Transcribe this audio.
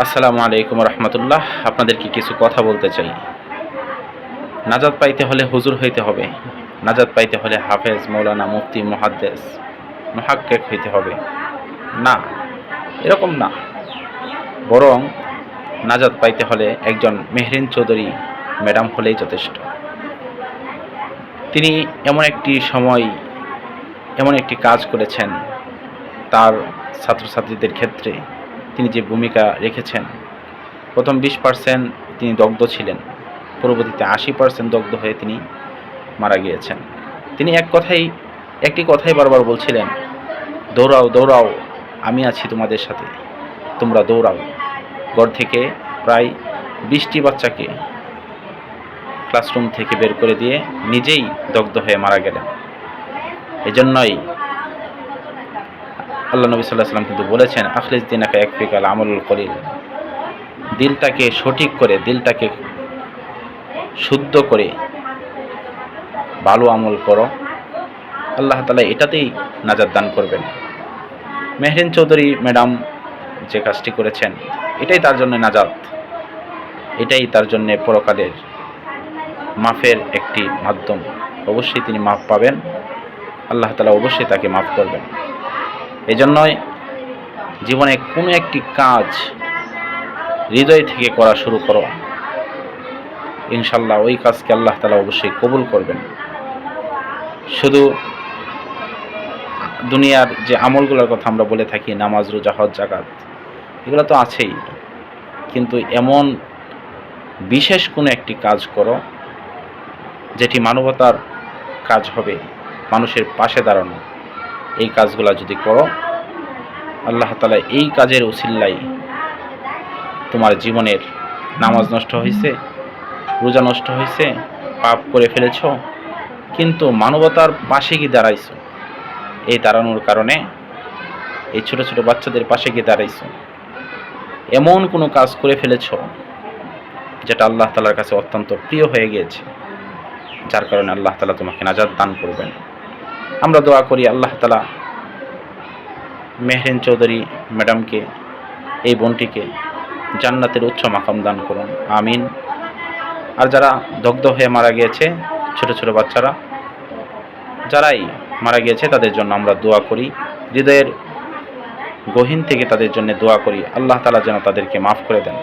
আসসালামু আলাইকুম রহমতুল্লাহ। আপনাদেরকে কিছু কথা বলতে চাই। নাজাত পাইতে হলে হুজুর হইতে হবে, নাজাত পাইতে হলে হাফেজ, মৌলানা, মুফতি, মুহাদ্দিস, মুহাক্কিক হইতে হবে না, এরকম না। বরং নাজাত পাইতে হলে একজন মেহরিন চৌধুরী ম্যাডাম হলেই যথেষ্ট। তিনি এমন একটি সময় এমন একটি কাজ করেছেন, তার ছাত্রছাত্রীদের ক্ষেত্রে তিনি যে ভূমিকা রেখেছেন, প্রথম 20% তিনি দগ্ধ ছিলেন, পরবর্তীতে 80% দগ্ধ হয়ে তিনি মারা গিয়েছেন। তিনি একটি কথাই বারবার বলছিলেন, দৌড়াও দৌড়াও, আমি আছি তোমাদের সাথে, তোমরা দৌড়াও। ঘর থেকে প্রায় 20টি বাচ্চাকে ক্লাসরুম থেকে বের করে দিয়ে নিজেই দগ্ধ হয়ে মারা গেলেন। এজন্যই আল্লাহ নবী সাল্লাল্লাহু আলাইহি ওয়াসাল্লাম কিন্তু বলেছেন, আখলিস দিনাকা ইয়াকফিকাল আমলুল কলিল। দিলটাকে সঠিক করে, দিলটাকে শুদ্ধ করে ভালো আমল করো, আল্লাহ তাআলা এটাতেই নাজাত দান করবেন। মেহরিন চৌধুরী ম্যাডাম যে কাজটি করেছেন, এটাই তার জন্য নাজাত, এটাই তার জন্য পরকালের মাফের একটি মাধ্যম। অবশ্যই তিনি মাফ পাবেন, আল্লাহ তাআলা অবশ্যই তাকে মাফ করবেন। এজন্যই জীবনে কোনো একটি কাজ হৃদয় থেকে করা শুরু করো, ইনশাল্লাহ ওই কাজকে আল্লাহ তাআলা অবশ্যই কবুল করবেন। শুধু দুনিয়ার যে আমলগুলোর কথা আমরা বলে থাকি, নামাজ, রোজা, হজ, যাকাত, এগুলো তো আছেই, কিন্তু এমন বিশেষ কোনো একটি কাজ করো যেটি মানবতার কাজ হবে, মানুষের পাশে দাঁড়ানো। এই কাজগুলো যদি করো, আল্লাহ তাআলা এই কাজের উসিলায় তোমার জীবনের নামাজ নষ্ট হয়েছে, রোজা নষ্ট হয়েছে, পাপ করে ফেলেছ, কিন্তু মানবতার পাশে গিয়ে দাঁড়াইছো। এই দাঁড়ানোর কারণে, এই ছোট ছোট বাচ্চাদের পাশে গিয়ে দাঁড়াইছো, এমন কোনো কাজ করে ফেলেছ যেটা আল্লাহ তাআলার কাছে অত্যন্ত প্রিয় হয়ে গিয়েছে, যার কারণে আল্লাহ তাআলা তোমাকে নাজাত দান করবেন। আমরা দোয়া করি আল্লাহ তাআলা মেহরিন চৌধুরী ম্যাডামকে, এই বোনটিকে জান্নাতের উচ্চ মাকাম দান করুন, আমিন। আর যারা দগ্ধ হয়ে মারা গিয়েছে, ছোট ছোট বাচ্চারা যারাই মারা গিয়েছে, তাদের জন্য আমরা দোয়া করি, হৃদয়ের গহীন থেকে তাদের জন্য দোয়া করি, আল্লাহ তাআলা যেন তাদেরকে মাফ করে দেন।